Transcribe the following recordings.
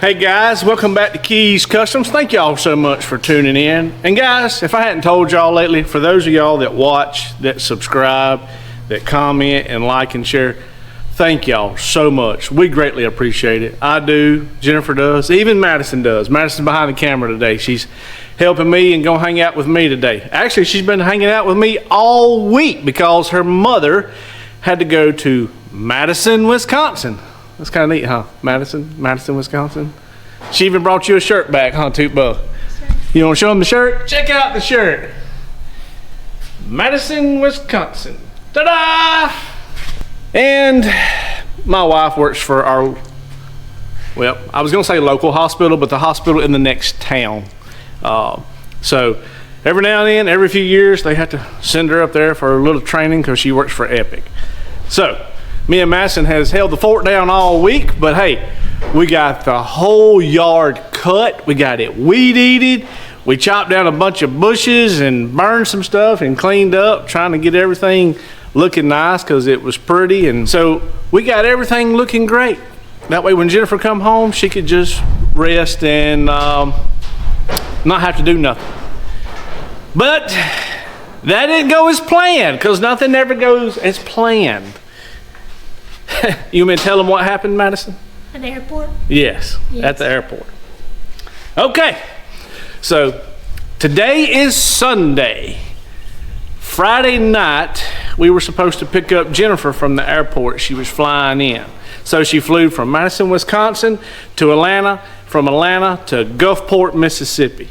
Hey guys, welcome back to Keys Customs. Thank y'all so much for tuning in. And guys, if I hadn't told y'all lately, for those of y'all that watch, that subscribe, that comment and like and share, thank y'all so much. We greatly appreciate it. I do, Jennifer does, even Madison does. Madison's behind the camera today. She's helping me and gonna hang out with me today. Actually, she's been hanging out with me all week because her mother had to go to Madison, Wisconsin. That's kind of neat, huh? Madison, Wisconsin. She even brought you a shirt back, huh, Toot Bug? You want to show them the shirt? Check out the shirt. Madison, Wisconsin. Ta-da! And my wife works for our, well, I was going to say local hospital, but the hospital in the next town. So every now and then, every few years, they have to send her up there for a little training because she works for Epic. So me and Madison has held the fort down all week, but hey, we got the whole yard cut. We got it weed-eated. We chopped down a bunch of bushes and burned some stuff and cleaned up, trying to get everything looking nice because it was pretty. And so we got everything looking great. That way when Jennifer come home, she could just rest and not have to do nothing. But that didn't go as planned because nothing ever goes as planned. You want me to tell them what happened, Madison? At the airport? Yes, at the airport. Okay, so today is Sunday. Friday night, we were supposed to pick up Jennifer from the airport. She was flying in. So she flew from Madison, Wisconsin to Atlanta, from Atlanta to Gulfport, Mississippi.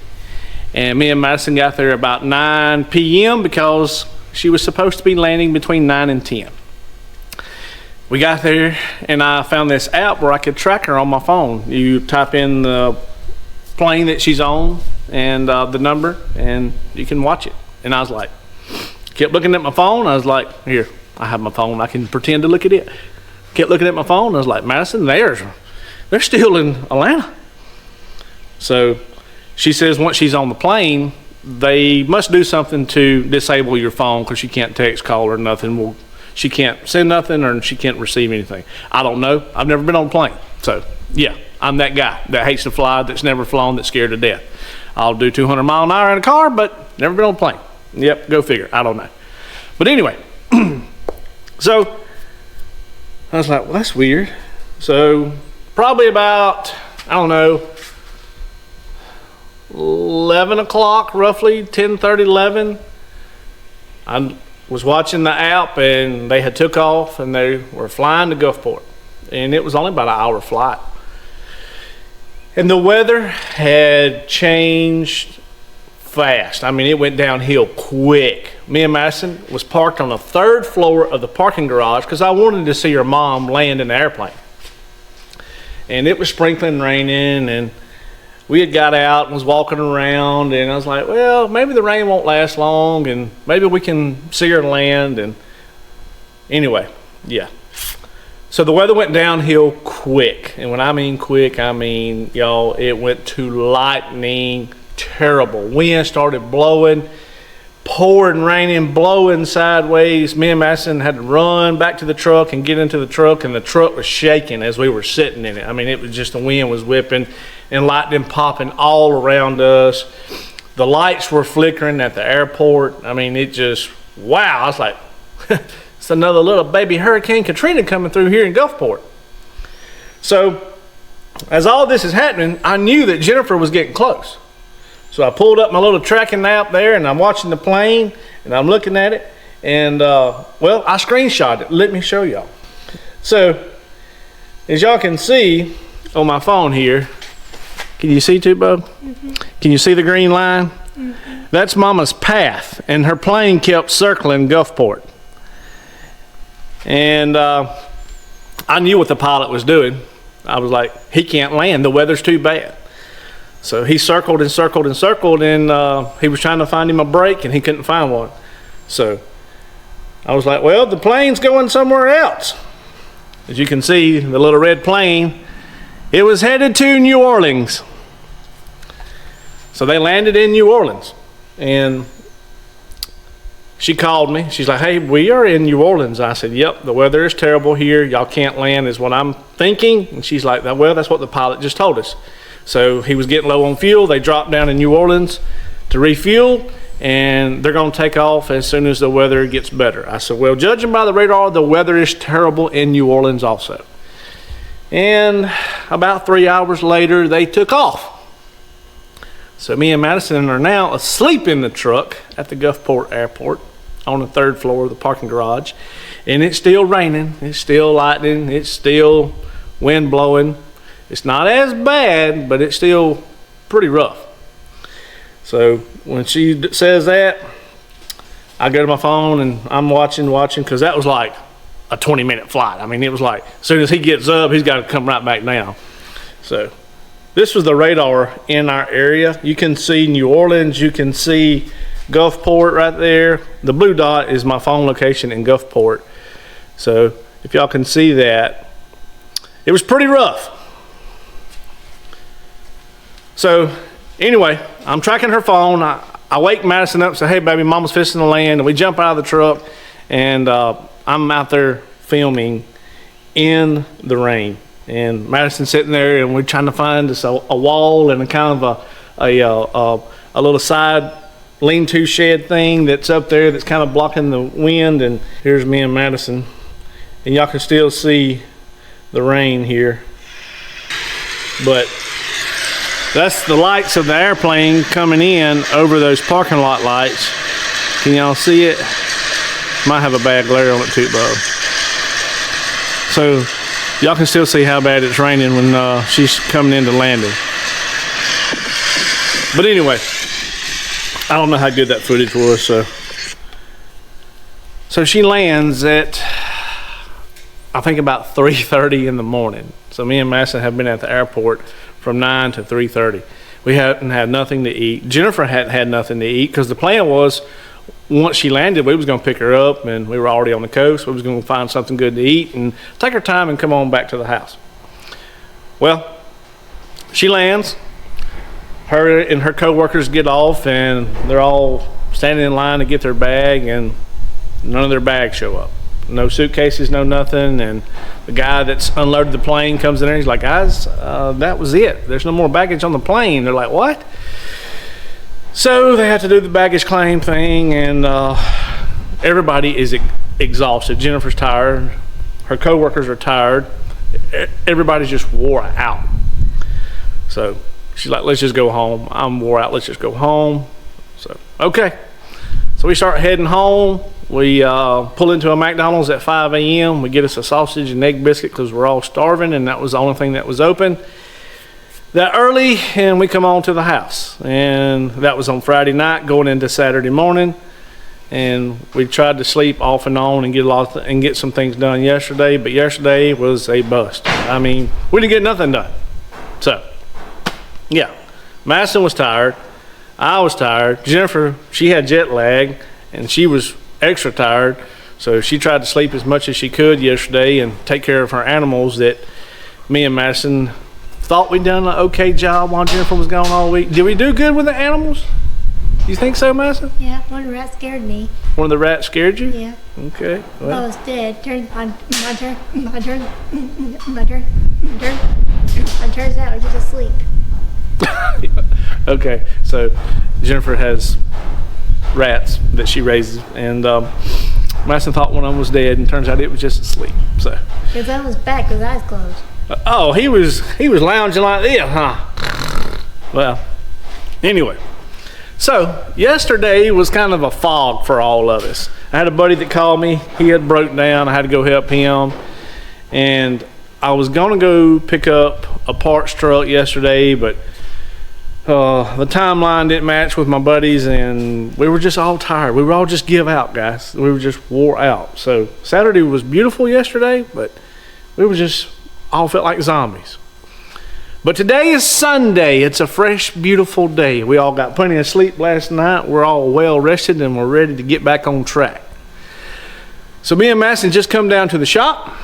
And me and Madison got there about 9 p.m. because she was supposed to be landing between 9 and 10. We got there and I found this app where I could track her on my phone. You type in the plane that she's on and the number and you can watch it. And I was like, kept looking at my phone. I was like, here, I have my phone. I can pretend to look at it. Kept looking at my phone. I was like, Madison, they're still in Atlanta. So she says once she's on the plane, they must do something to disable your phone because she can't text, call, or nothing. She can't send nothing or she can't receive anything. I don't know. I've never been on a plane. So yeah, I'm that guy that hates to fly, that's never flown, that's scared to death. I'll do 200 mile an hour in a car, but never been on a plane. Yep, go figure. I don't know. But anyway, so I was like, well, that's weird. So probably about, I don't know, 11 o'clock, roughly 10:30, 11. I was watching the app and they had took off and they were flying to Gulfport. And it was only about an hour flight. And the weather had changed fast. I mean, it went downhill quick. Me and Madison was parked on the 3rd floor of the parking garage because I wanted to see her mom land in the airplane. And it was sprinkling, raining, and we had got out and was walking around, and I was like, well, maybe the rain won't last long, and maybe we can see her land. And anyway, yeah. So the weather went downhill quick. And when I mean quick, I mean, y'all, it went to lightning, terrible. Wind started blowing, pouring, raining, blowing sideways. Me and Madison had to run back to the truck and get into the truck, and the truck was shaking as we were sitting in it. I mean, it was just, the wind was whipping and lightning popping all around us. The lights were flickering at the airport. I mean, it just, wow. I was like, it's another little baby Hurricane Katrina coming through here in Gulfport. So as all this is happening, I knew that Jennifer was getting close. So I pulled up my little tracking app there and I'm watching the plane and I'm looking at it. And well, I screenshot it. Let me show y'all. So as y'all can see on my phone here, can you see, Tubo? Mm-hmm. Can you see the green line? Mm-hmm. That's Mama's path, and her plane kept circling Gulfport. And I knew what the pilot was doing. I was like, he can't land, the weather's too bad. So he circled and circled and circled, and he was trying to find him a brake, and he couldn't find one. So I was like, well, the plane's going somewhere else. As you can see, the little red plane, it was headed to New Orleans. So they landed in New Orleans. And she called me. She's like, hey, we are in New Orleans. I said, yep, the weather is terrible here. Y'all can't land is what I'm thinking. And she's like, well, that's what the pilot just told us. So he was getting low on fuel. They dropped down in New Orleans to refuel, and they're going to take off as soon as the weather gets better. I said, well, judging by the radar, the weather is terrible in New Orleans also. And about 3 hours later, they took off. So me and Madison are now asleep in the truck at the Gulfport Airport on the 3rd floor of the parking garage. And it's still raining, it's still lightning, it's still wind blowing. It's not as bad, but it's still pretty rough. So when she says that, I go to my phone and I'm watching, because that was like a 20-minute flight. I mean, it was like, as soon as he gets up, he's got to come right back down. So this was the radar in our area. You can see New Orleans, you can see Gulfport right there. The blue dot is my phone location in Gulfport. So if y'all can see that, it was pretty rough. So anyway, I'm tracking her phone. I wake Madison up and say, hey baby, mama's fixing to land. And we jump out of the truck, and I'm out there filming in the rain. And Madison's sitting there, and we're trying to find us a wall and a kind of a little side lean-to shed thing that's up there that's kind of blocking the wind. And here's me and Madison, and y'all can still see the rain here, but that's the lights of the airplane coming in over those parking lot lights. Can y'all see it? Might have a bad glare on it too, Bo. So y'all can still see how bad it's raining when she's coming into landing. But anyway, I don't know how good that footage was. So she lands at, I think, about 3:30 in the morning. So me and Madison have been at the airport from 9 to 3:30. We hadn't had nothing to eat. Jennifer hadn't had nothing to eat, because the plan was, once she landed, we was going to pick her up, and we were already on the coast. We was going to find something good to eat and take her time and come on back to the house. Well, she lands. Her and her co-workers get off, and they're all standing in line to get their bag, and none of their bags show up. No suitcases, no nothing. And the guy that's unloaded the plane comes in there. He's like, guys, that was it. There's no more baggage on the plane. They're like, what? So they have to do the baggage claim thing, and everybody is exhausted. Jennifer's tired. Her co-workers are tired. Everybody's just wore out. So she's like, let's just go home. I'm wore out. Let's just go home. So, okay. So we start heading home. We pull into a McDonald's at 5 a.m. We get us a sausage and egg biscuit, because we're all starving, and that was the only thing that was open that early. And we come on to the house, and that was on Friday night going into Saturday morning. And we tried to sleep off and on and get some things done yesterday, but yesterday was a bust. I mean, we didn't get nothing done. So yeah, Madison was tired, I was tired. Jennifer, she had jet lag, and she was extra tired, so she tried to sleep as much as she could yesterday and take care of her animals that me and Madison thought we'd done an okay job while Jennifer was gone all week. Did we do good with the animals? You think so, Madison? Yeah, one of the rats scared me. One of the rats scared you? Yeah. Okay. Well. I was dead. My turn. Turns out I was just asleep. Okay, so Jennifer has rats that she raises, and Madison thought one of them was dead, and turns out it was just asleep. So Because I was back with eyes closed. Oh, he was lounging like this, huh? Well, anyway. So yesterday was kind of a fog for all of us. I had a buddy that called me. He had broke down. I had to go help him, and I was gonna go pick up a parts truck yesterday, but the timeline didn't match with my buddies, and we were just all tired. We were all just give out, guys. We were just wore out. So Saturday was beautiful yesterday, but we were just all felt like zombies. But today is Sunday. It's a fresh, beautiful day. We all got plenty of sleep last night. We're all well rested, and we're ready to get back on track. So me and Madison just come down to the shop.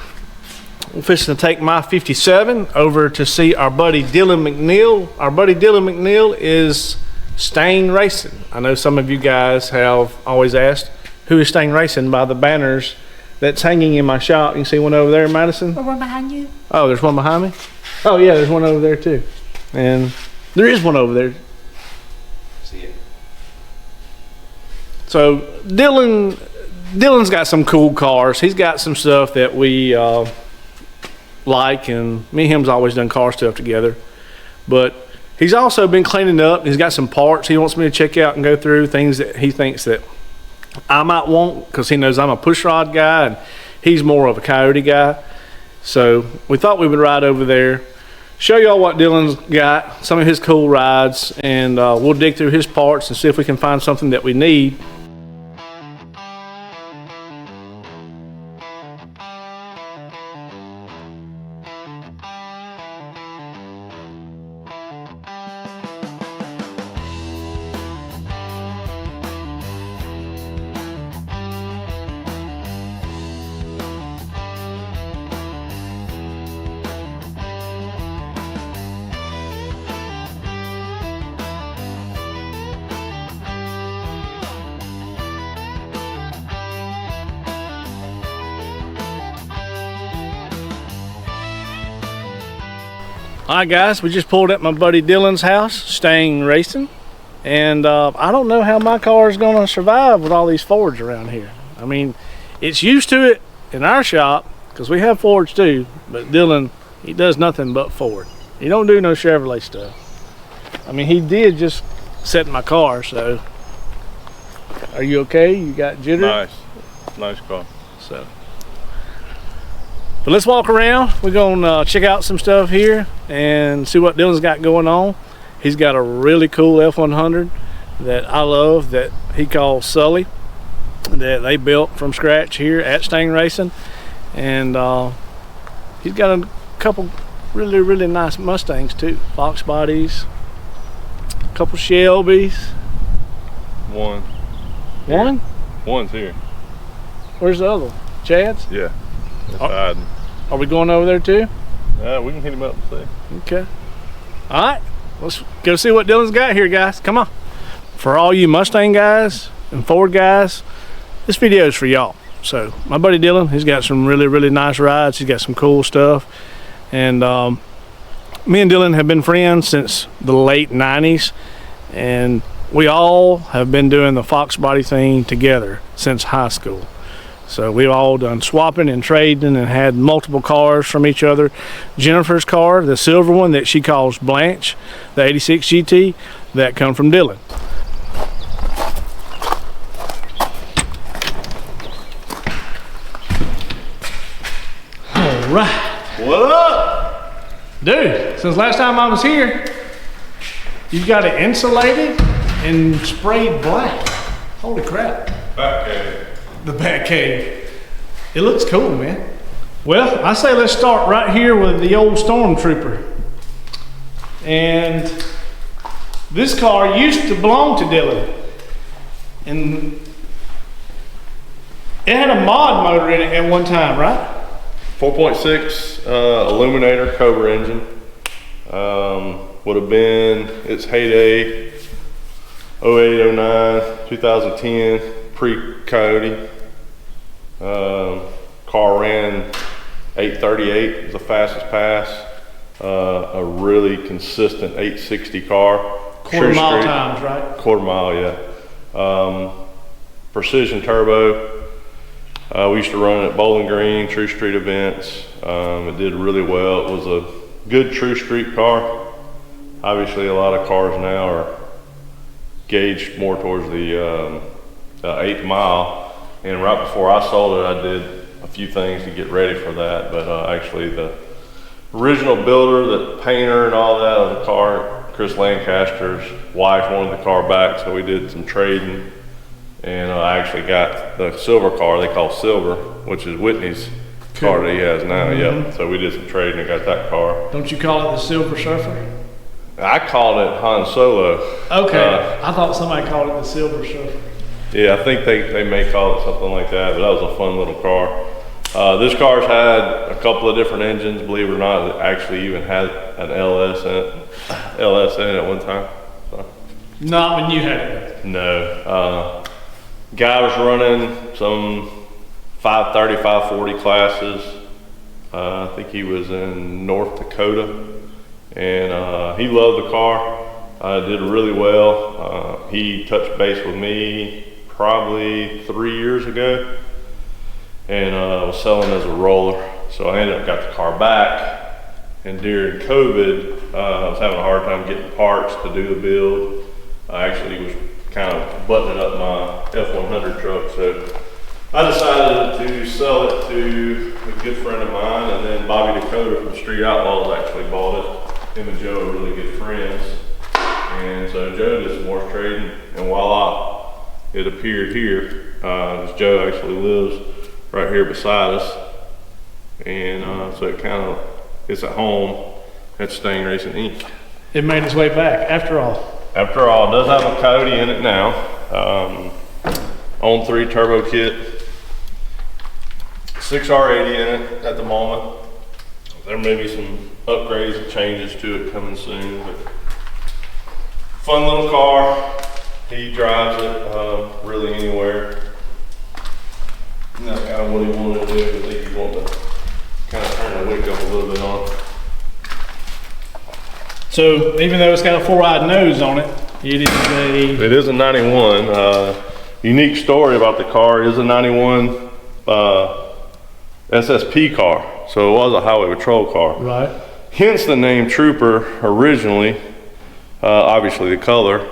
We're fixing to take my 57 over to see our buddy Dylan McNeil. Our buddy Dylan McNeil is Stang Racing. I know some of you guys have always asked, who is Stang Racing by the banners that's hanging in my shop. You can see one over there, Madison. Or one behind you. Oh, there's one behind me? Oh yeah, there's one over there too. And there is one over there. See it. So Dylan's got some cool cars. He's got some stuff that we like, and me and him's always done car stuff together. But he's also been cleaning up. He's got some parts he wants me to check out and go through, things that he thinks that I might want, because he knows I'm a push rod guy and he's more of a Coyote guy. So we thought we would ride over there, show y'all what Dylan's got, some of his cool rides, and we'll dig through his parts and see if we can find something that we need. Alright guys, we just pulled at my buddy Dylan's house, Stang Racing, and I don't know how my car is going to survive with all these Fords around here. I mean, it's used to it in our shop, because we have Fords too, but Dylan, he does nothing but Ford. He don't do no Chevrolet stuff. I mean, he did just set my car, so. Are you okay? You got jitter? Nice car. So. But let's walk around. We're gonna check out some stuff here and see what Dylan's got going on. He's got a really cool F100 that I love that he calls Sully, that they built from scratch here at Stang Racing. And he's got a couple really nice Mustangs too. Fox bodies, a couple Shelbys. One. One? One's here. Where's the other one? Chad's? Yeah. Inside. Are we going over there too? Yeah, we can hit him up and see. Okay. All right. Let's go see what Dylan's got here, guys. Come on. For all you Mustang guys and Ford guys, this video is for y'all. So my buddy Dylan, he's got some really nice rides. He's got some cool stuff. And me and Dylan have been friends since the late 90s. And we all have been doing the Fox body thing together since high school. So we've all done swapping and trading and had multiple cars from each other. Jennifer's car, the silver one that she calls Blanche, the 86 GT, that come from Dylan. All right. What up? Dude, since last time I was here, you've got it insulated and sprayed black. Holy crap. Back cave. The back cave. It looks cool, man. Well, I say let's start right here with the old Stormtrooper. And this car used to belong to Dylan. And it had a mod motor in it at one time, right? 4.6 Illuminator Cobra engine. Would have been its heyday 08, 09, 2010, pre-Coyote. Car ran 838, it was the fastest pass. A really consistent 860 car. Quarter mile times, right? Quarter mile, yeah. Precision turbo. We used to run it at Bowling Green, True Street events. It did really well. It was a good True Street car. Obviously, a lot of cars now are gauged more towards the 8th mile. And right before I sold it, I did a few things to get ready for that. But actually, the original builder, the painter and all that of the car, Chris Lancaster's wife wanted the car back, so we did some trading. And I actually got the silver car they call Silver, which is Whitney's car that he has now. Yep. So we did some trading and got that car. Don't you call it the Silver Surfer? I called it Han Solo. Okay, I thought somebody called it the Silver Surfer. Yeah, I think they may call it something like that, but that was a fun little car. This car's had a couple of different engines, believe it or not. It actually even had an LS in it at one time. So. Not when you had it. No. Guy was running some 530, 540 classes. I think he was in North Dakota, and he loved the car. Did really well. He touched base with me probably 3 years ago, and was selling as a roller. So I ended up got the car back, and during COVID, I was having a hard time getting parts to do the build. I actually was kind of buttoning up my F100 truck, so I decided to sell it to a good friend of mine, and then Bobby Dakota from Street Outlaws actually bought it. Him and Joe are really good friends, and so Joe did some more trading, and voila, it appeared here. Because Joe actually lives right here beside us, and so it kind of it's at home at Stang Racing Inc. It made its way back after all. After all, it does have a Coyote in it now. On 3 turbo kit, 6R80 in it at the moment. There may be some upgrades and changes to it coming soon, but fun little car. He drives it really anywhere. And that's kind of what he wanted to do. I think he wanted to kind of turn the wick up a little bit on. So even though it's got a 4-eyed nose on it, It is a 91. Unique story about the car. It is a 91 SSP car. So it was a highway patrol car. Right. Hence the name Trooper originally. Obviously the color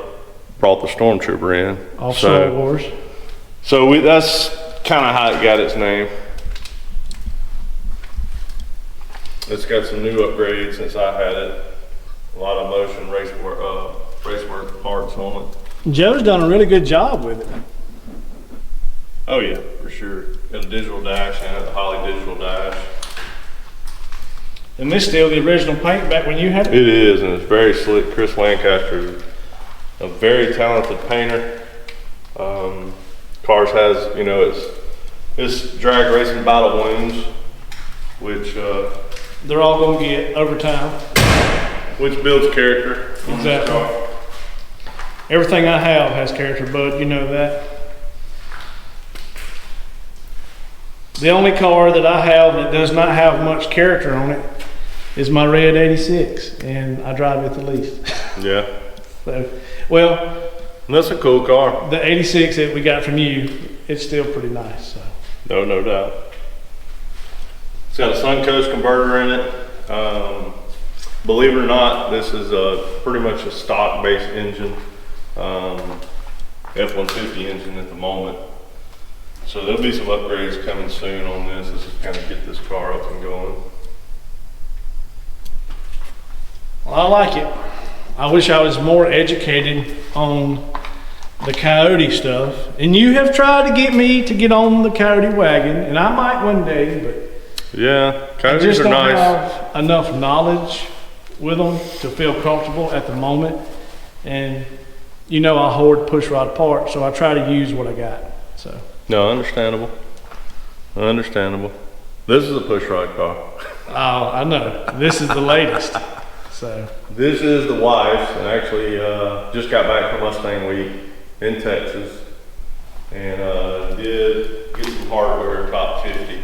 brought the Stormtrooper in. Offshore Wars. So that's kind of how it got its name. It's got some new upgrades since I had it. A lot of motion race work parts on it. Joe's done a really good job with it. Oh yeah, for sure. Got a digital dash in it, a Holly digital dash. And this still the original paint back when you had it? It is, and it's very slick. Chris Lancaster is a very talented painter. Cars has, you know, it's drag racing battle wounds, which they're all gonna get over time. which builds character. Exactly. Everything I have has character, bud. You know that. The only car that I have that does not have much character on it is my red 86, and I drive it the least. Yeah. So, well, That's a cool car. the 86 that we got from you, it's still pretty nice. So. No doubt. It's got a Suncoast converter in it. Believe it or not, this is pretty much a stock-based engine, F-150 engine at the moment. So there'll be some upgrades coming soon on this. This is kind of get this car up and going. Well, I like it. I wish I was more educated on the Coyote stuff. And you have tried to get me to get on the Coyote wagon, and I might one day, but Yeah, I Coyotes just are don't nice. have enough knowledge with them to feel comfortable at the moment. And you know I hoard pushrod parts, so I try to use what I got. So. No, understandable. Understandable. This is a pushrod car. Oh, I know. This is the latest. So. This is the wife's, and actually just got back from Mustang week in Texas, and did get some hardware top 50.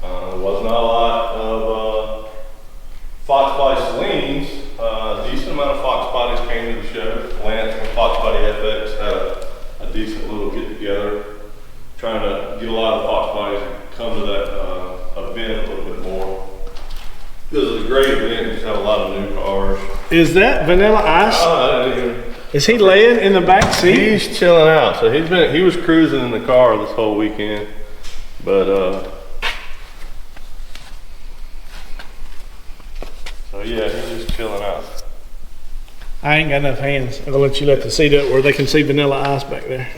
Was not a lot of Fox Body Salines. A decent amount of Fox Bodies came to the show. Lance from Fox Body FX had a decent little get together, trying to get a lot of Fox Bodies to come to that event a little bit more. This is a great event. Just have a lot of new cars. Is that Vanilla Ice? Is he laying in the back seat? He's chilling out. So he was cruising in the car this whole weekend, but so yeah, he's just chilling out. I ain't got enough hands. I'm gonna let you let the seat up where they can see Vanilla Ice back there.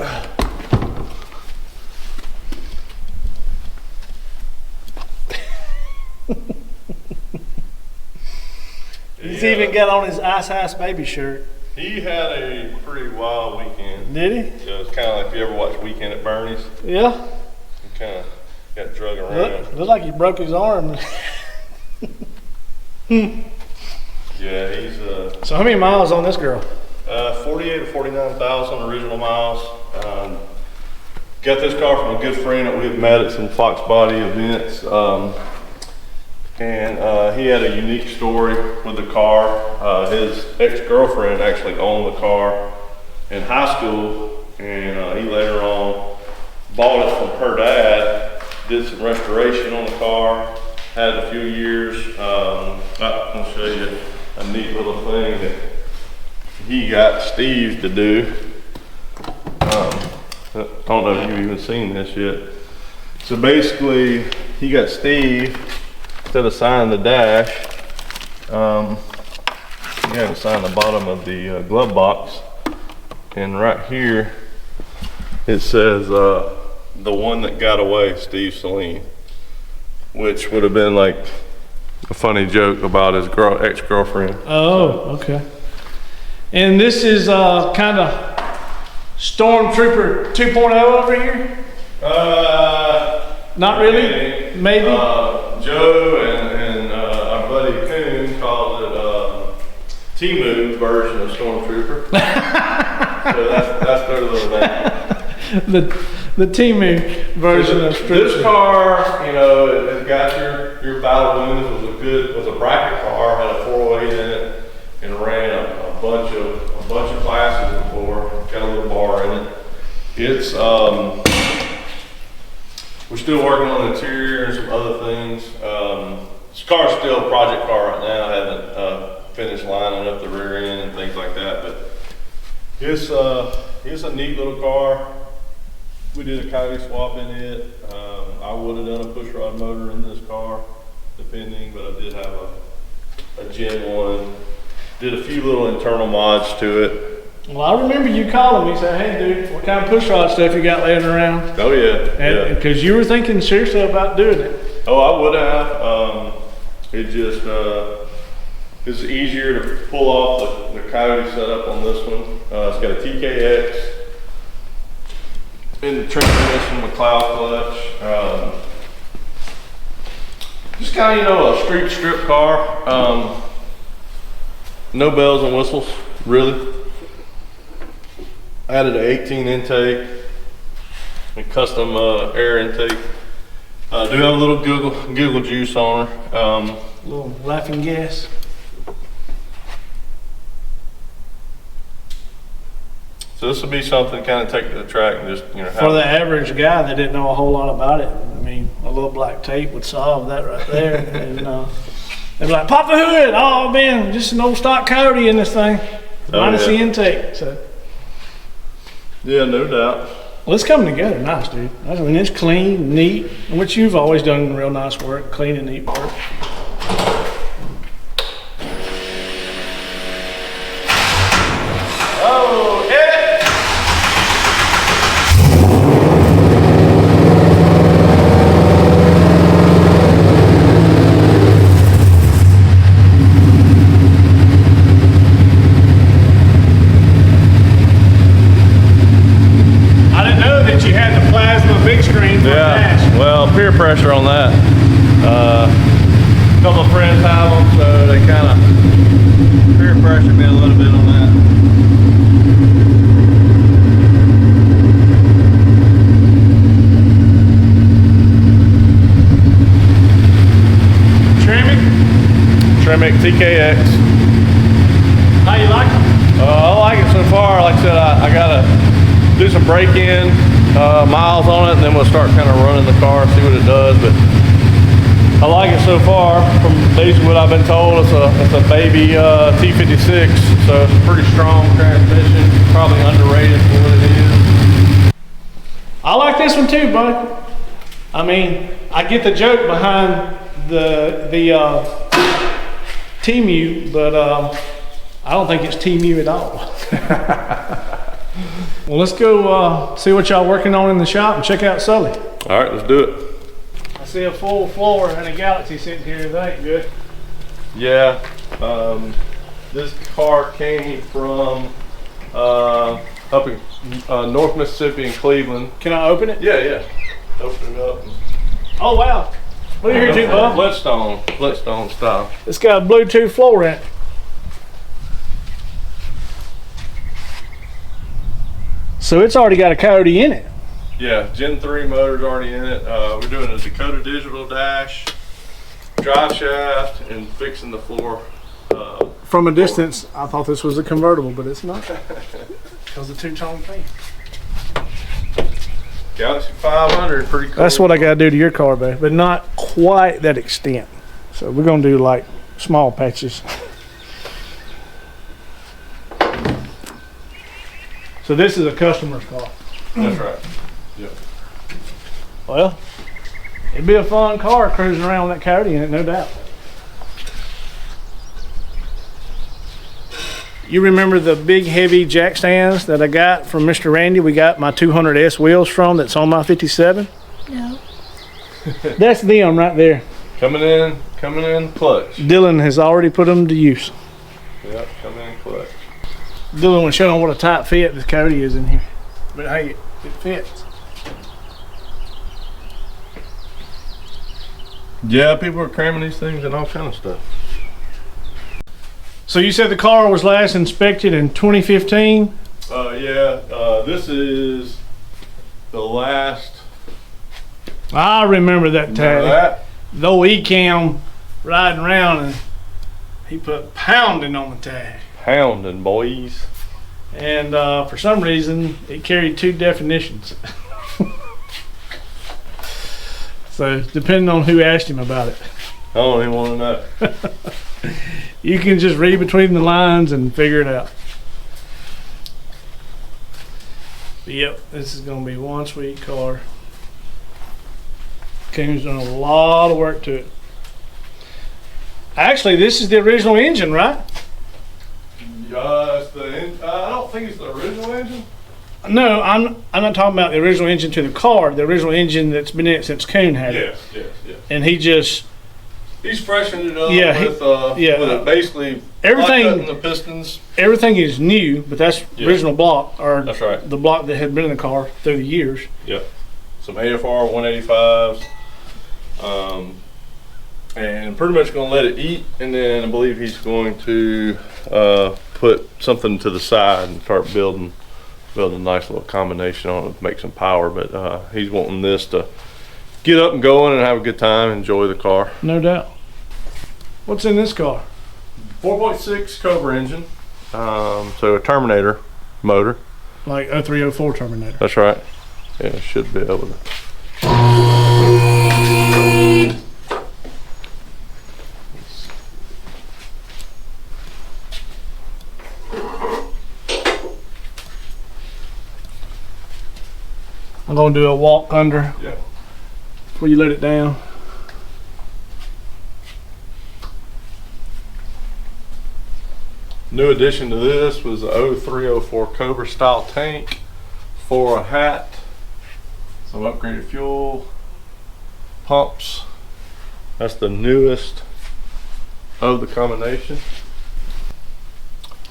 He's even got on his Ice Ice baby shirt. He had a pretty wild weekend. Did he? So it's kind of like if you ever watch Weekend at Bernie's. Yeah. He kind of got drug around. Looks like he broke his arm. Yeah, he's So how many miles on this girl? 48 to 49,000 original miles. Got this car from a good friend that we had met at some Fox Body events. And he had a unique story with the car. His ex-girlfriend actually owned the car in high school, and he later on bought it from her dad, did some restoration on the car, had it a few years. I'm gonna show you a neat little thing that he got Steve to do. I don't know if you've even seen this yet. So basically, he got Steve, instead of signing the dash, he had to sign the bottom of the glove box. And right here, it says, the one that got away, Steve Saline, which would have been like a funny joke about his ex-girlfriend. Oh, okay. And this is kind of Stormtrooper 2.0 over here? Not really? Maybe? Joe and our buddy Coon called it T-Move version of Stormtrooper. So that's their little name. The T-Move version of Stormtrooper. This car, you know, it got your battle wounds, was a bracket car, had a 408 in it, and ran a bunch of classes before, got a little bar in it. It's we're still working on the interior and some other things. This car's still a project car right now. I haven't finished lining up the rear end and things like that, but it's a neat little car. We did a Coyote swap in it. I would have done a push rod motor in this car, depending, but I did have a Gen 1. Did a few little internal mods to it. Well, I remember you calling me, saying, "Hey, dude, what kind of push rod stuff you got laying around?" Oh yeah, because you were thinking seriously about doing it. Oh, I would have. It just it's easier to pull off the Coyote setup on this one. It's got a TKX in the transmission with cloud clutch. Just kind of, you know, a street strip car. No bells and whistles, really. Added an 18 intake and custom air intake. Do have a little Google juice on her. A little laughing gas. So this will be something to kind of take to the track and just, you know, For the average guy that didn't know a whole lot about it, I mean, a little black tape would solve that right there. And they'd be like, "Pop the hood!" Oh man, just an old stock Coyote in this thing, minus the intake. So yeah, no doubt. well, it's coming together nice, dude. I mean, it's clean, neat, which you've always done real nice work, clean and neat work. Oh, hit it! I didn't know that you had the plasma big screen for the dash. Well, peer pressure on that. A couple of friends have them, so they kind of peer pressure me a little bit on that. Tremec TKX. How you like it? I like it so far. Like I said, I gotta do some break-in miles on it, and then we'll start kind of running the car, see what it does. But I like it so far. From basically what I've been told, it's a baby T56, so it's a pretty strong transmission. Probably underrated for what it is. I like this one too, bud. I mean, I get the joke behind the T-Mu, but I don't think it's T-Mu at all. Well, let's go see what y'all working on in the shop and check out Sully. All right, let's do it. I see a full floor and a Galaxy sitting here. That ain't good. Yeah, this car came from up in North Mississippi in Cleveland. Can I open it? Yeah. Open it up. Oh, wow. Look here, too, bud. Flintstone style. It's got a Bluetooth floor in it. So it's already got a Coyote in it. Yeah, Gen 3 motor's already in it. We're doing a Dakota digital dash, drive shaft, and fixing the floor. From a distance, I thought this was a convertible, but it's not. Because the two-tone paint. Galaxy 500, pretty cool. That's what I gotta do to your car, babe, but not quite that extent. So we're gonna do like small patches. So this is a customer's car. That's right. Yep. Well, it'd be a fun car cruising around with that Coyote in it, no doubt. You remember the big heavy jack stands that I got from Mr. Randy? We got my 200S wheels from that's on my 57. No. That's them right there. Coming in clutch. Dylan has already put them to use. Yep, coming in clutch. Dylan was showing what a tight fit this Coyote is in here. But hey, it fits. Yeah, people are cramming these things and all kind of stuff. So you said the car was last inspected in 2015? This is the last. I remember that Remember tag. that? Though E-Cam riding around and he put pounding on the tag. Pounding, boys. And for some reason, it carried two definitions. So depending on who asked him about it, I don't even want to know. you can just read between the lines and figure it out. But yep, this is going to be one sweet car. Coon's done a lot of work to it. Actually, this is the original engine, right? I don't think it's the original engine. No, I'm not talking about the original engine to the car. The original engine that's been in it since Coon had it. Yes. And he just He's freshened it up Yeah, with it basically everything- hot cutting the pistons. everything is new, but that's Yeah. original block or That's right. the block that had been in the car through the years. Yep. Some AFR 185s. And pretty much going to let it eat, and then I believe he's going to put something to the side and start building a nice little combination on it to make some power. But he's wanting this to get up and going and have a good time, enjoy the car. No doubt. What's in this car? 4.6 Cobra engine, so a Terminator motor. Like 0304 Terminator. That's right. Yeah, should be able to. I'm gonna do a walk under Yeah. before you let it down. New addition to this was the 0304 Cobra style tank for a hat. Some upgraded fuel pumps. That's the newest of the combination.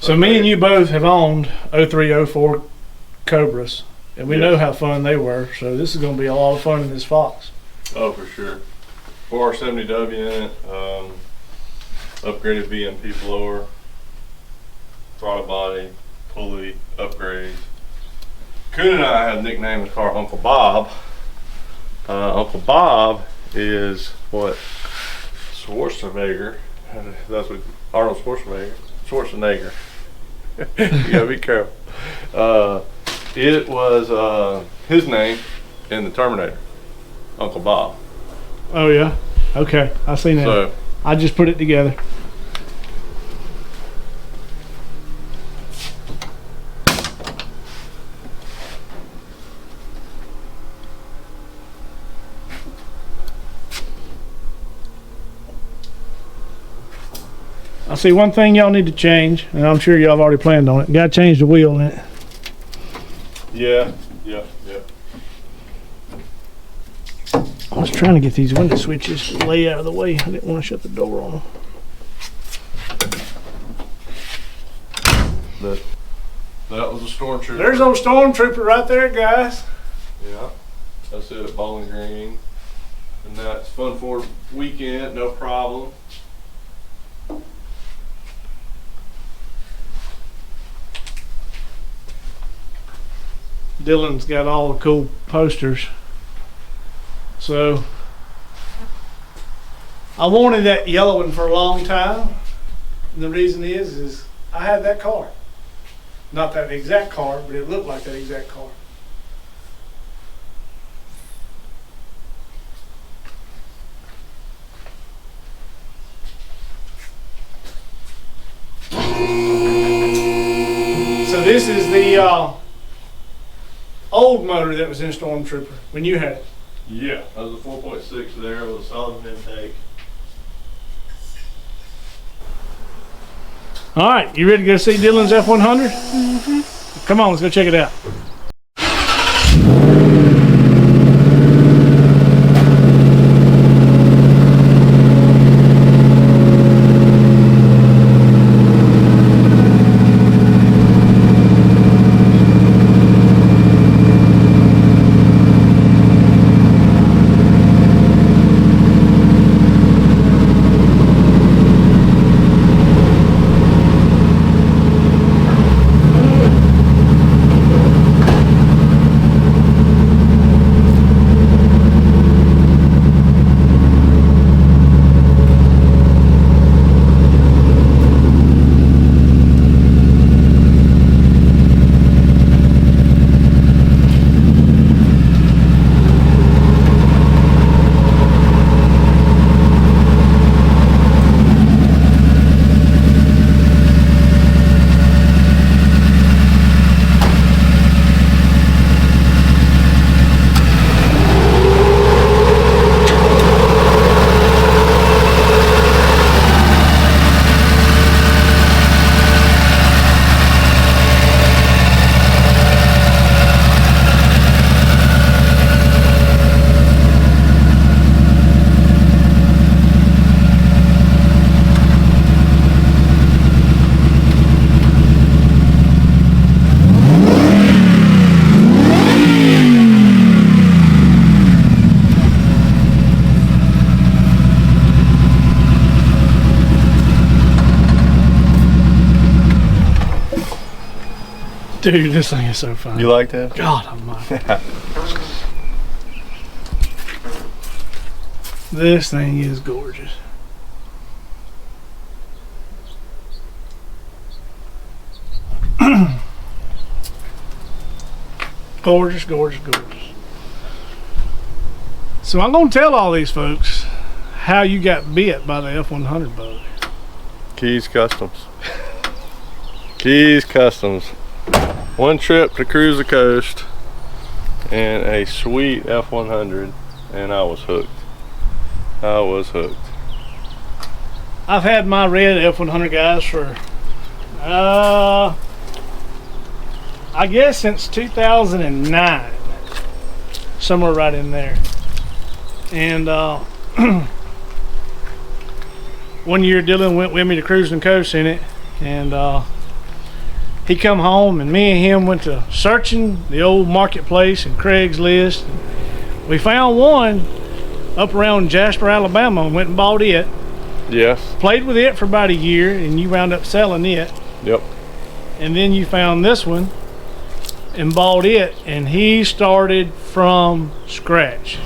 So me and you both have owned 0304 Cobras, and we Yes. know how fun they were. So this is gonna be a lot of fun in this Fox. Oh, for sure. 470W in it. Upgraded VMP blower. Throttle body, pulley, upgrades. Coon and I have nicknamed the car Uncle Bob. Uncle Bob is what Schwarzenegger, that's what Arnold Schwarzenegger. You gotta be careful. It was his name in the Terminator, Uncle Bob. Oh yeah, okay, I seen that. So I just put it together. I see one thing y'all need to change, and I'm sure y'all have already planned on it. Got to change the wheel in it. yeah. I was trying to get these window switches lay out of the way. I didn't want to shut the door on them. That was a stormtrooper. There's old Stormtrooper right there, guys. Yeah, that's it at Bowling Green. And that's fun for weekend, no problem. Dylan's got all the cool posters. So I wanted that yellow one for a long time. And the reason is I had that car. Not that exact car, but it looked like that exact car. So this is the old motor that was in Stormtrooper when you had it. Yeah, that was a 4.6 there with a solid intake. All right, you ready to go see Dylan's F100? Mm-hmm. Come on, let's go check it out. Dude, this thing is so fun. You like that? God almighty. This thing is gorgeous. Gorgeous, gorgeous, gorgeous. So I'm going to tell all these folks how you got bit by the F100 bug. Keys Customs. Keys Customs. One trip to cruise the coast and a sweet F100 and I was hooked. I was hooked. I've had my red F100 guys for I guess since 2009, somewhere right in there. And one year Dylan went with me to cruising the coast in it, and he come home and me and him went to searching the old marketplace and Craigslist. We found one up around Jasper, Alabama, and went and bought it. Yes. Played with it for about a year, and you wound up selling it. Yep. And then you found this one and bought it, and he started from scratch.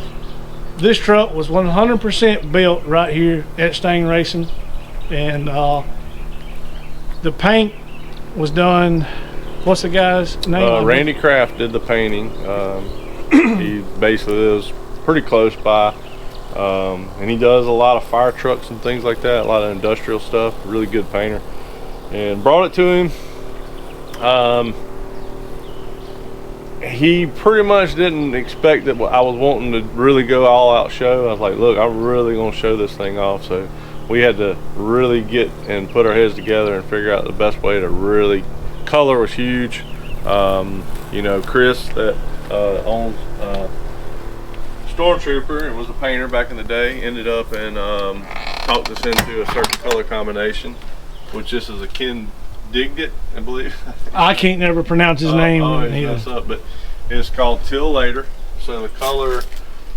This truck was 100% built right here at Stang Racing, and the paint was done. What's the guy's name? Randy Kraft did the painting. He basically lives pretty close by, and he does a lot of fire trucks and things like that, a lot of industrial stuff. Really good painter. And brought it to him. He pretty much didn't expect that I was wanting to really go all out show. I was like, look, I'm really gonna show this thing off. So we had to really get and put our heads together and figure out the best way to really, color was huge. You know, Chris that owns Stormtrooper and was a painter back in the day, ended up and talked us into a certain color combination, which this is a Ken Digged It, I believe. I can't never pronounce his name. Mess up, but it's called Till Later. So the color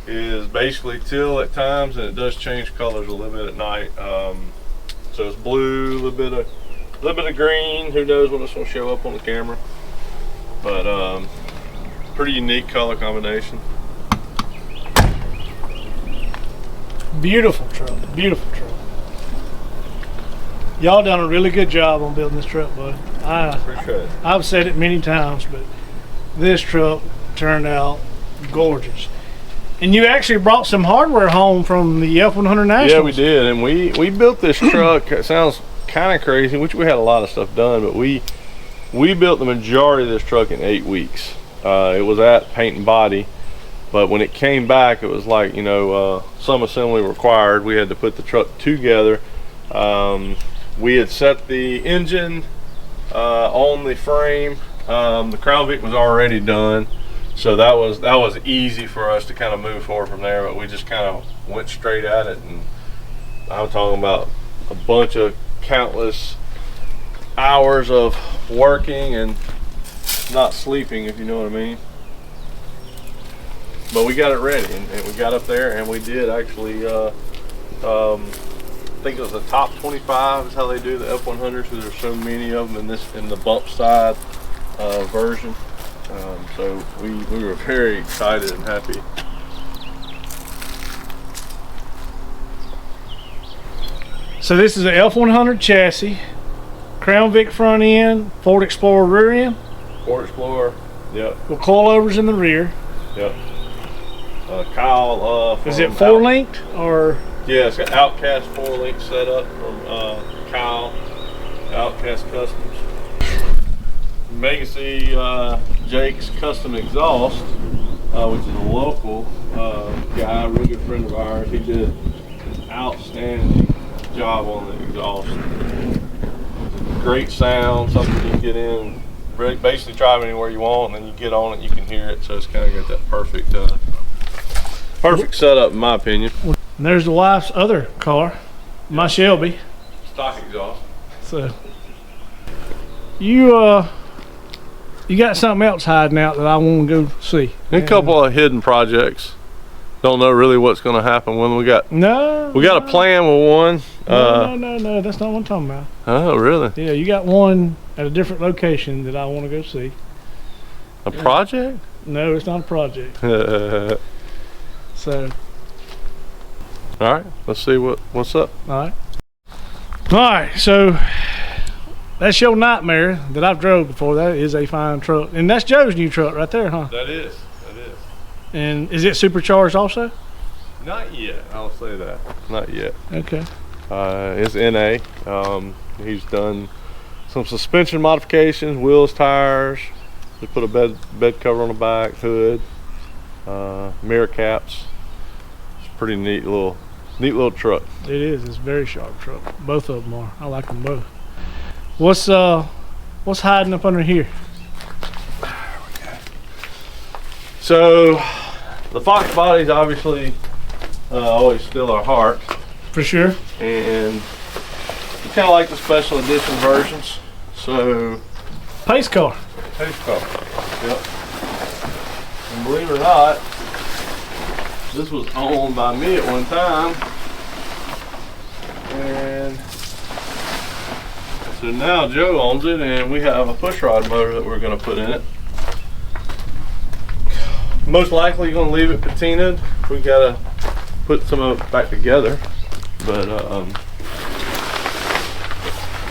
is basically teal at times, and it does change colors a little bit at night. So it's blue, a little bit of green. Who knows when it's gonna show up on the camera? But Pretty unique color combination. Beautiful truck, beautiful truck. Y'all done a really good job on building this truck, bud. Appreciate it. I've said it many times, but this truck turned out gorgeous. And you actually brought some hardware home from the F100 Nationals. Yeah, we did, and we built this truck. It sounds kind of crazy, which we had a lot of stuff done, but we built the majority of this truck in 8 weeks. It was at paint and body, but when it came back, it was like, you know, some assembly required. We had to put the truck together. We had set the engine on the frame. The Crown Vic was already done, so that was easy for us to kind of move forward from there. But we just kind of went straight at it, and I'm talking about a bunch of countless hours of working and not sleeping, if you know what I mean. But we got it ready, and we got up there, and we did actually. I think it was the top 25 is how they do the F100s, because there's so many of them in the bump side version. So we were very excited and happy. So this is an F100 chassis, Crown Vic front end, Ford Explorer rear end. Ford Explorer, yep, With coilovers in the rear. yep. Kyle. Is it 4-linked or? Yeah, it's got Outcast 4-link setup from Kyle, Outcast Customs. You may can see Jake's Custom Exhaust, which is a local guy, a really good friend of ours. He did an outstanding job on the exhaust. Great sound, something you can get in, basically drive anywhere you want, and then you get on it, you can hear it. So it's kind of got that perfect setup, in my opinion. And there's the wife's other car, my Shelby. Stock exhaust. So you got something else hiding out that I want to go see. A couple of hidden projects. Don't know really what's going to happen when we got. No. We got a plan with one. No. That's not what I'm talking about. Oh, really? Yeah, you got one at a different location that I want to go see. A project? No, it's not a project. All So, right, let's see what's up. all right. So that's your Nightmare that I've drove before. That is a fine truck, and that's Joe's new truck right there, huh? That is. And is it supercharged also? Not yet. I'll say that. Not yet. Okay. It's NA. He's done some suspension modifications, wheels, tires. Just put a bed cover on the back, hood, mirror caps. It's a pretty neat little truck. It is. It's a very sharp truck. Both of them are. I like them both. What's hiding up under here? So the Fox bodies obviously always still our heart, For sure. and we kind of like the special edition versions. So Pace car. pace car, yep. And believe it or not, this was owned by me at one time, and so now Joe owns it, and we have a pushrod motor that we're going to put in it. Most likely going to leave it patinaed. We got to put some of it back together, but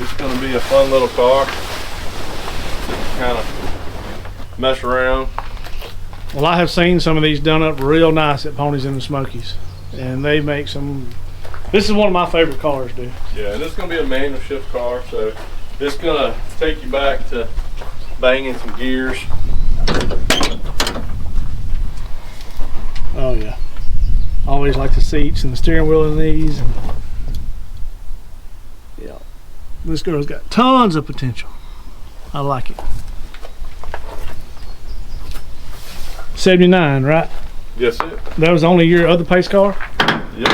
it's going to be a fun little car. Just kind of mess around. Well, I have seen some of these done up real nice at Ponies in the Smokies, and they make some. This is one of my favorite cars, dude. Yeah, and this is going to be a manual shift car, so it's going to take you back to banging some gears. Oh yeah. Always like the seats and the steering wheel in these. And yeah, this girl's got tons of potential. I like it. 79, right? Yes, it. That was only your other pace car? Yep.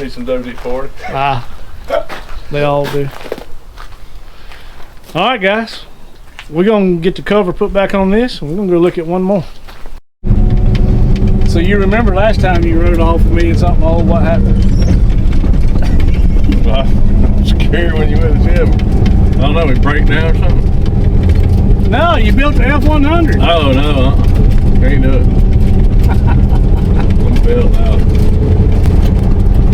Need some WD-40. They all do. All right, guys. We're going to get the cover put back on this, and we're going to go look at one more. So you remember last time you rode off with me and something old, what happened? I'm scared when you went to the gym. I don't know, we break down or something? No, you built the F-100. Oh, no, can't do it. I'm built out.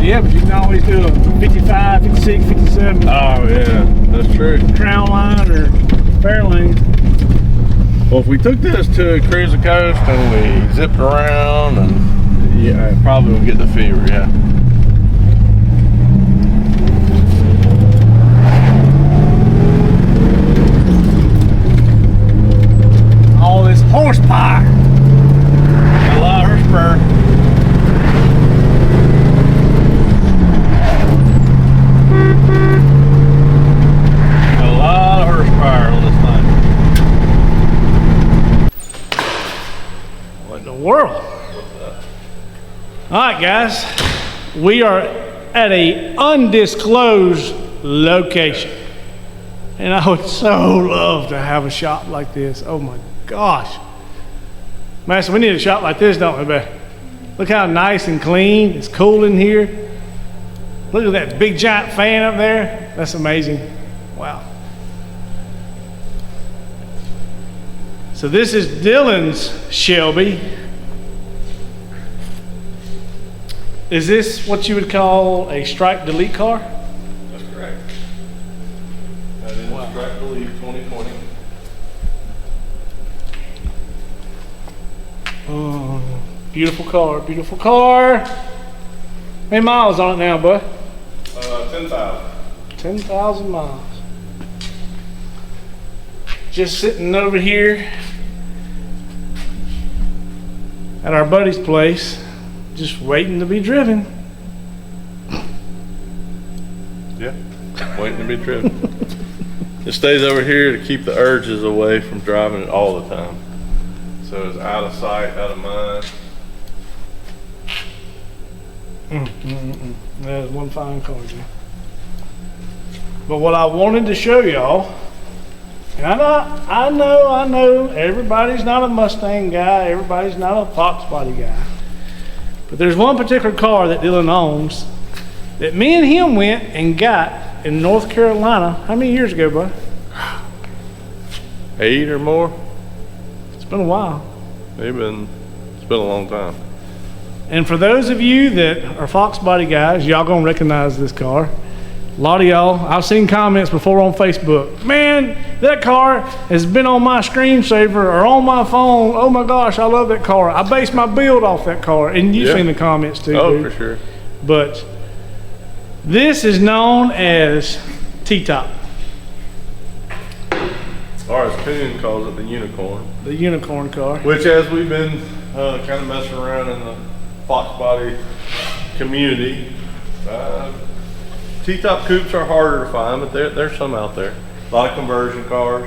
Yeah, but you can always do a 55, 56, 57 Oh, yeah, that's true. Crown Line or Fairlane. Well, if we took this to Cruise the Coast and we zipped around, and yeah, I probably would get the fever, yeah. All this horsepower. A lot of horsepower. A lot of horsepower on this thing. What in the world? All right, guys, we are at a undisclosed location. And I would so love to have a shop like this. Oh my gosh. Master, we need a shop like this, don't we, babe? Look how nice and clean. It's cool in here. Look at that big giant fan up there. That's amazing. Wow. So this is Dylan's Shelby. Is this what you would call a strike delete car? That's correct. That is Strike Believe 2020. Oh, beautiful car, beautiful car. How many miles on it now, bud? 10,000. 10,000 miles. Just sitting over here at our buddy's place, just waiting to be driven. Yeah, waiting to be driven. It stays over here to keep the urges away from driving it all the time. So it's out of sight, out of mind. That's one fine car, Jim. But what I wanted to show y'all, and I know, everybody's not a Mustang guy, everybody's not a Fox body guy. But there's one particular car that Dylan owns that me and him went and got in North Carolina. How many years ago, bud? 8 or more. It's been a while. It's been a long time. And for those of you that are Fox body guys, y'all gonna recognize this car. A lot of y'all, I've seen comments before on Facebook. Man, that car has been on my screensaver or on my phone. Oh my gosh, I love that car. I based my build off that car. And you've seen the comments too. Oh, dude. for sure. But this is known as T-Top, Or as Poon calls it, the unicorn. the unicorn car. Which, as we've been kind of messing around in the Fox body community, T-top coupes are harder to find, but there's some out there. A lot of conversion cars.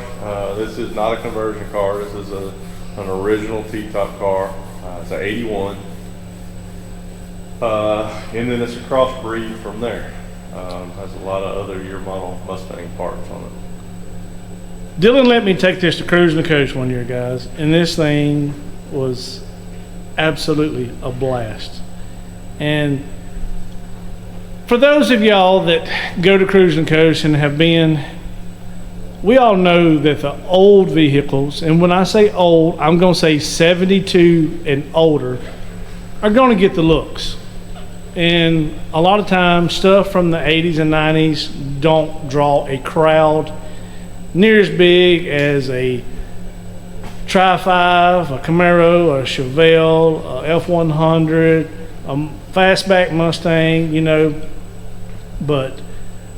This is not a conversion car. This is an original T-top car. It's an 81. And then it's a crossbreed from there. Has a lot of other year model Mustang parts on it. Dylan let me take this to Cruising the Coast one year, guys, and this thing was absolutely a blast. And for those of y'all that go to Cruising the Coast and have been, we all know that the old vehicles, and when I say old, I'm going to say 72 and older, are going to get the looks. And a lot of times, stuff from the 80s and 90s don't draw a crowd near as big as a Tri-5, a Camaro, a Chevelle, a F-100, a fastback Mustang, you know. But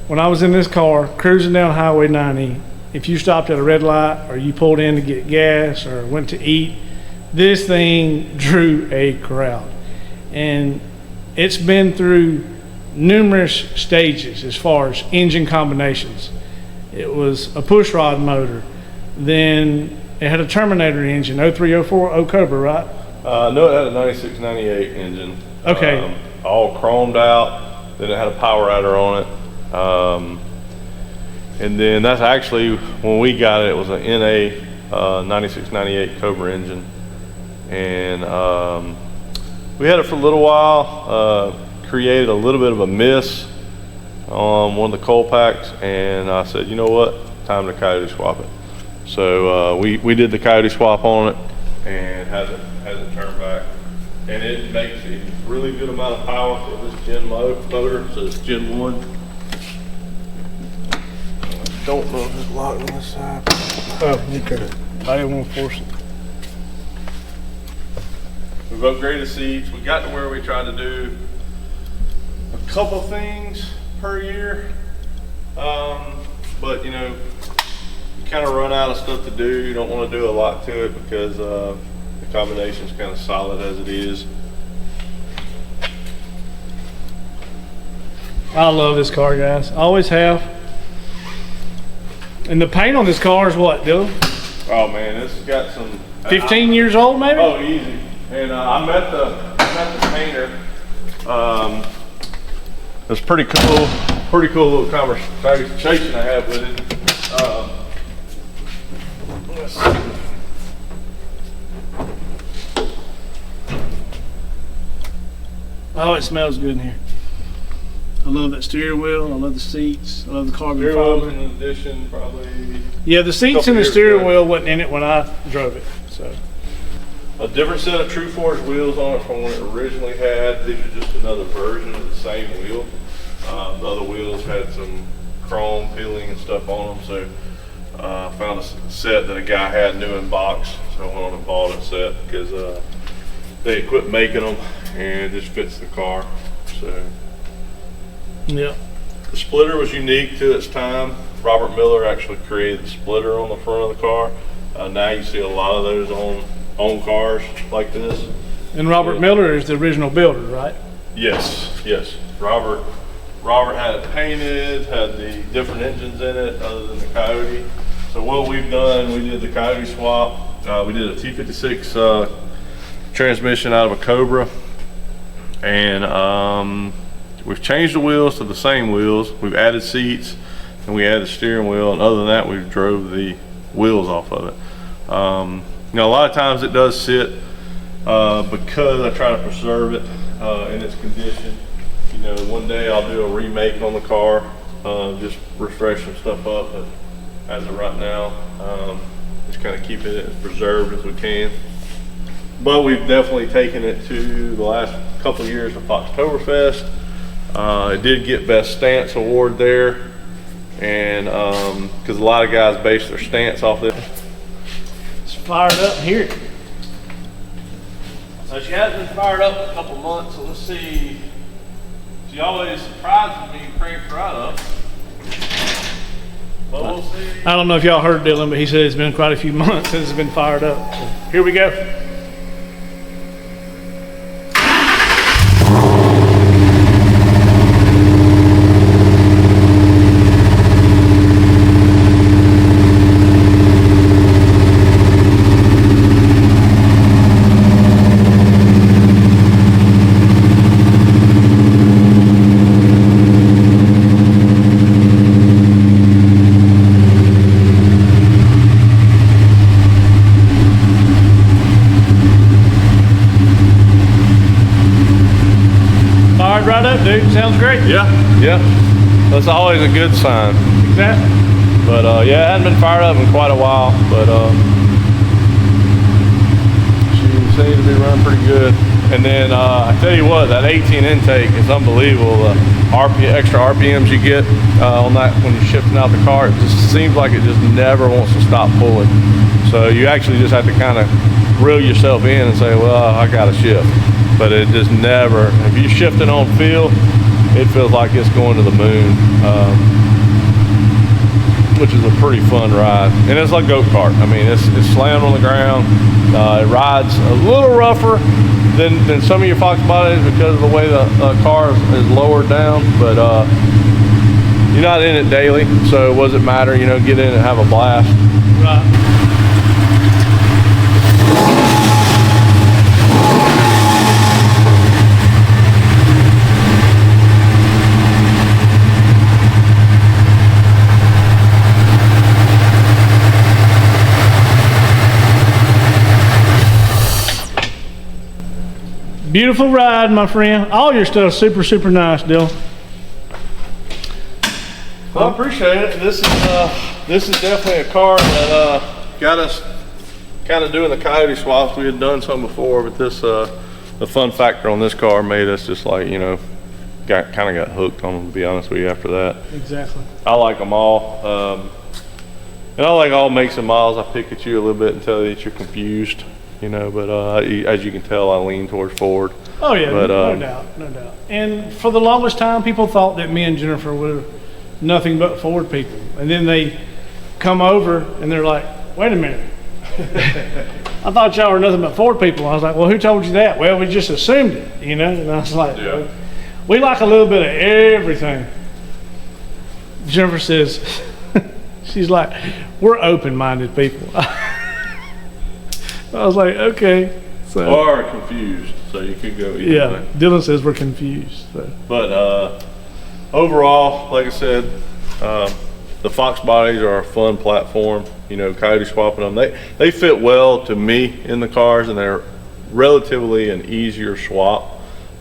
when I was in this car, cruising down Highway 90, if you stopped at a red light or you pulled in to get gas or went to eat, this thing drew a crowd. And it's been through numerous stages as far as engine combinations. It was a push rod motor. Then it had a Terminator engine, 0304 Cobra, right? No, it had a 96, 98 engine. Okay. All chromed out. Then it had a power adder on it. And then that's actually, when we got it, it was an NA 96, 98 Cobra engine. And we had it for a little while, created a little bit of a miss on one of the coal packs, and I said, you know what, time to coyote swap it. So we did the Coyote swap on it, and hasn't turned back. And it makes a really good amount of power for this Gen motor. So it's Gen 1. I don't know if it's locked on this side. Oh, okay. I didn't want to force it. We've upgraded seats. We got to where we tried to do a couple things per year. But you know, you kind of run out of stuff to do. You don't want to do a lot to it because the combination is kind of solid as it is. I love this car, guys. I always have. And the paint on this car is what, Dylan? Oh man, this has got some 15 years old, maybe? Oh, easy. And I met the painter. It was pretty cool little conversation I had with him. Let's see. Oh, it smells good in here. I love that steering wheel. I love the seats. I love the carbon Steering wheel's fiber. an addition, probably. Yeah, the seats couple and the years steering ago. wheel wasn't in it when I drove it. So A different set of True Force wheels on it from what it originally had. These are just another version of the same wheel. The other wheels had some chrome peeling and stuff on them, so I found a set that a guy had new in box, so I went on and bought a set because they had quit making them and it just fits the car. So yeah. the splitter was unique to its time. Robert Miller actually created the splitter on the front of the car. Now you see a lot of those on cars like this. And Robert Miller is the original builder, right? Yes, yes. Robert had it painted, had the different engines in it other than the Coyote. So what we've done, we did the Coyote swap. We did a T56 transmission out of a Cobra, and we've changed the wheels to the same wheels. We've added seats and we added the steering wheel, and other than that, we've drove the wheels off of it. You know, a lot of times it does sit because I try to preserve it in its condition. You know, one day I'll do a remake on the car, just refresh some stuff up, but as of right now, just kind of keeping it as preserved as we can. But we've definitely taken it to the last couple of years of Foxtoberfest. It did get Best Stance Award there, and because a lot of guys base their stance off this. It's fired up here. So she has been fired up a couple months, so let's see. She always surprises me and cranks right up. But we'll see. I don't know if y'all heard Dylan, but he said it's been quite a few months since it's been fired up. So here we go. Right up, dude. Sounds great. Yeah, yeah. That's always a good sign. Exactly. But yeah, it hadn't been fired up in quite a while, but she seems to be running pretty good. And then I tell you what, that 18 intake is unbelievable. The extra RPMs you get on that when you're shifting out the car, it just seems like it just never wants to stop pulling. So you actually just have to kind of reel yourself in and say, well, I got to shift. But it just never, if you're shifting on feel, it feels like it's going to the moon, which is a pretty fun ride. And it's like a go-kart. I mean, it's slammed on the ground. It rides a little rougher than some of your Fox bodies because of the way the car is lowered down, but you're not in it daily, so it doesn't matter, you know, get in and have a blast. Right. Beautiful ride, my friend. All your stuff's super, super nice, Dylan. Well, I appreciate it. This is this is definitely a car that got us kind of doing the Coyote swaps. We had done some before, but this the fun factor on this car made us just like, you know, kind of got hooked on them, to be honest with you, after that. Exactly. I like them all. And I like all makes and models. I pick at you a little bit and tell you that you're confused, you know, but as you can tell, I lean towards Ford. Oh yeah, But, no doubt. And for the longest time, people thought that me and Jennifer were nothing but Ford people. And then they come over and they're like, wait a minute. I thought y'all were nothing but Ford people. I was like, well, who told you that? Well, we just assumed it, you know? And I was like, Yeah. we like a little bit of everything. Jennifer says, she's like, we're open-minded people. I was like, okay. So, Or confused, so you could go either yeah, way. Dylan says we're confused. So. But overall, like I said, the Fox bodies are a fun platform. You know, Coyote swapping them, they fit well to me in the cars, and they're relatively an easier swap.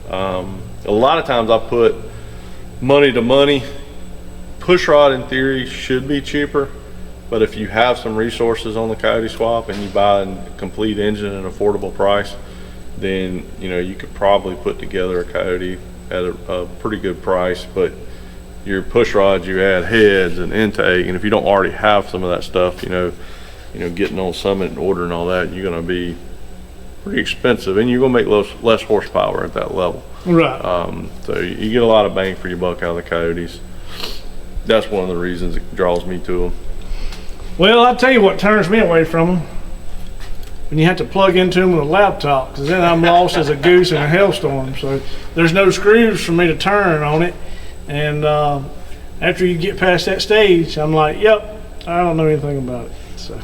A lot of times I put money to money. Pushrod in theory should be cheaper, but if you have some resources on the Coyote swap and you buy a complete engine at an affordable price, then you know you could probably put together a Coyote at a pretty good price. But your push rods, you add heads and intake, and if you don't already have some of that stuff, you know, getting on Summit and ordering all that, you're going to be pretty expensive, and you're going to make less horsepower at that level. Right. So you get a lot of bang for your buck out of the Coyotes. That's one of the reasons it draws me to them. Well, I'll tell you what turns me away from them. When you have to plug into them with a laptop, because then I'm lost as a goose in a hailstorm. So there's no screws for me to turn on it. And after you get past that stage, I'm like, yep, I don't know anything about it. So,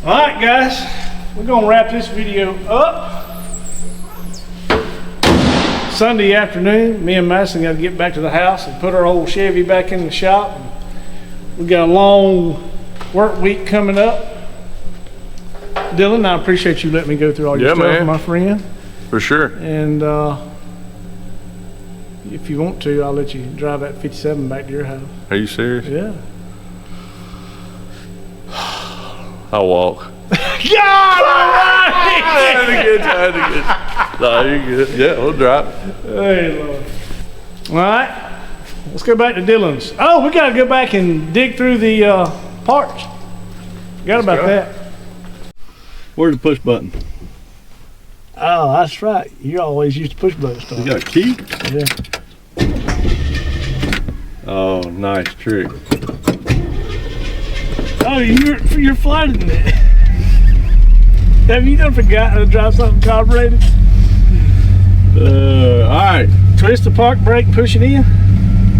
all right, guys, we're gonna wrap this video up. Sunday afternoon, me and Madison got to get back to the house and put our old Chevy back in the shop. We got a long work week coming up. Dylan, I appreciate you letting me go through all your stuff, man. my friend. For sure. And if you want to, I'll let you drive that 57 back to your house. Are you serious? Yeah. I'll walk. God, all right! No, you're good. Yeah, we'll drive. Hey, Lord. All right, let's go back to Dylan's. Oh, we got to go back and dig through the parts. Forgot about go. that. Where's the push button? Oh, that's right. You always used to push button stuff. You got a key? Yeah. Oh, nice trick. Oh, you're floating it. Have you done forgotten to drive something carbureted? All right. Twist the park brake, push it in.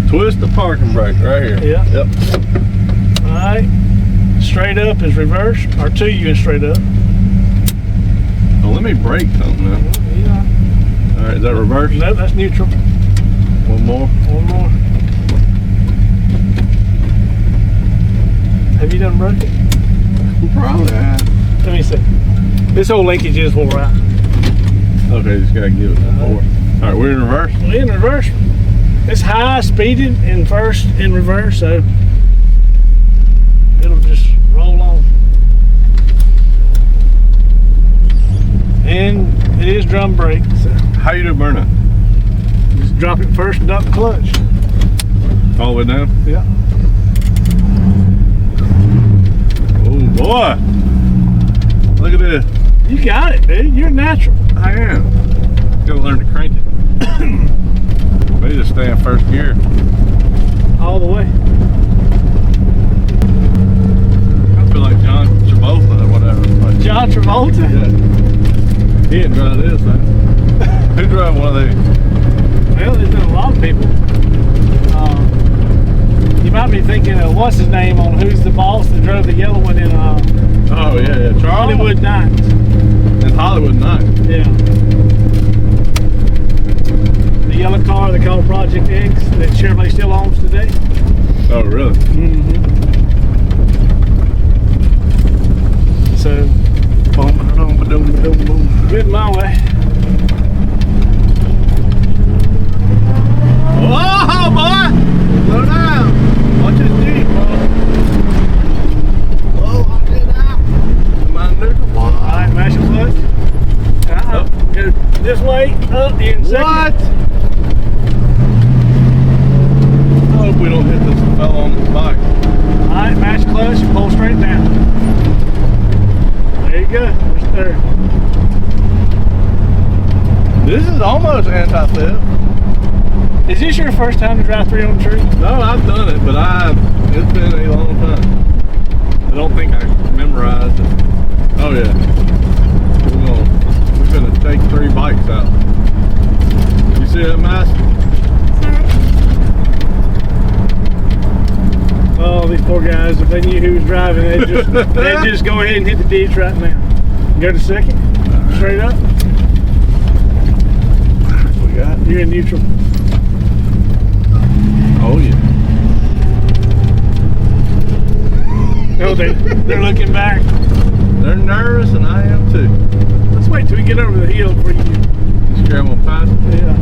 Twist the parking brake right here. Yeah. Yep. All right. Straight up is reverse, or 2 you and straight up. Oh, let me brake something now. Yeah. All right, is that reverse? No, that's neutral. One more. One more. Have you done broke it? Probably. Let me see. This whole linkage is wore out. Okay, just gotta give it that forward. All right, we're in reverse. We're in reverse. It's high speeded in first in reverse, so it'll just roll on. And it is drum brake, so How you do burn it? just drop it first and dump the clutch. All the way down? Yeah. Oh boy! Look at this. You got it, dude. You're natural. I am. Gotta learn to crank it. Maybe just stay in first gear. All the way. I feel like John Travolta or whatever. Like, John Travolta? yeah. He didn't drive this, huh? Who drove one of these? Well, there's been a lot of people. You might be thinking of what's his name on Who's the Boss that drove the yellow one in Oh yeah, Charlie. Hollywood Nights. In Hollywood Night. Yeah. The yellow car they call Project X that Chevrolet still owns today. Oh really? Mm-hmm. So, good my way. Whoa, boy! Slow down. Watch this Jeep, boy. Just wait. Up in second. What? I hope we don't hit this fellow on the bike. All right, match clutch and pull straight down. There you go. There's third. This is almost anti-theft. Is this your first time to drive 3 on the tree? No, I've done it, but it's been a long time. I don't think I memorized it. Oh yeah. We're gonna take 3 bikes out. You see that, Master? Oh, these poor guys, if they knew who was driving, they'd just go ahead and hit the ditch right now. Go to second, straight up. We got. You're in neutral. Oh yeah. Oh, they're looking back. They're nervous, and I am too. Let's wait till we get over the hill before you. Scare them past. Yeah.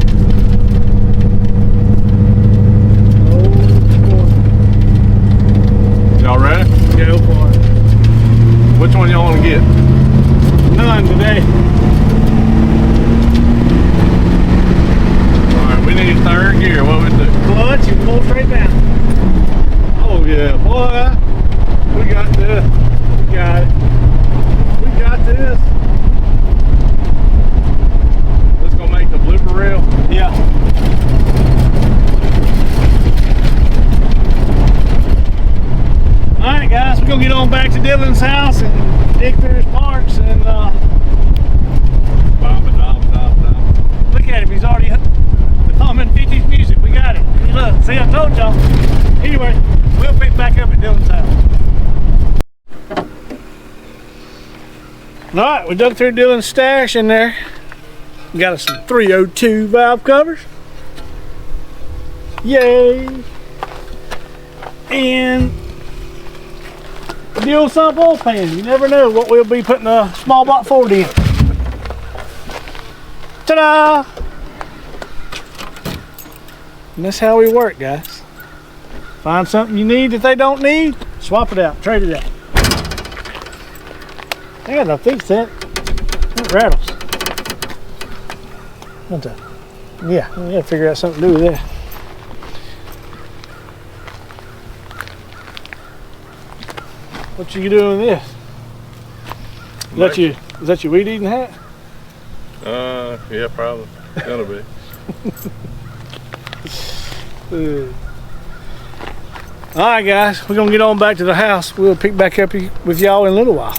Oh, Y'all ready? boy. Go for it. Which one y'all want to get? None today. All right, we need 3rd gear. What we do? Clutch and pull straight down. Oh yeah, boy. We got this. We got it. We got this. This gonna make the blooper reel. Yeah. All right, guys, we're gonna get on back to Dylan's house and dig through his parts and look at him. He's already humming 50s music. We got it. Hey, look, see, I told y'all. Anyway, we'll pick back up at Dylan's house. All right, we dug through Dylan's stash in there. We got us some 302 valve covers. Yay! And the old sump oil pan. You never know what we'll be putting a small block Ford in. Ta-da! And that's how we work, guys. Find something you need that they don't need, swap it out, trade it out. I got no fix that. It rattles. Yeah, we gotta figure out something to do with that. What you doing with this? Is that your weed eating hat? Yeah, probably. Gonna be. All right, guys, we're gonna get on back to the house. We'll pick back up with y'all in a little while.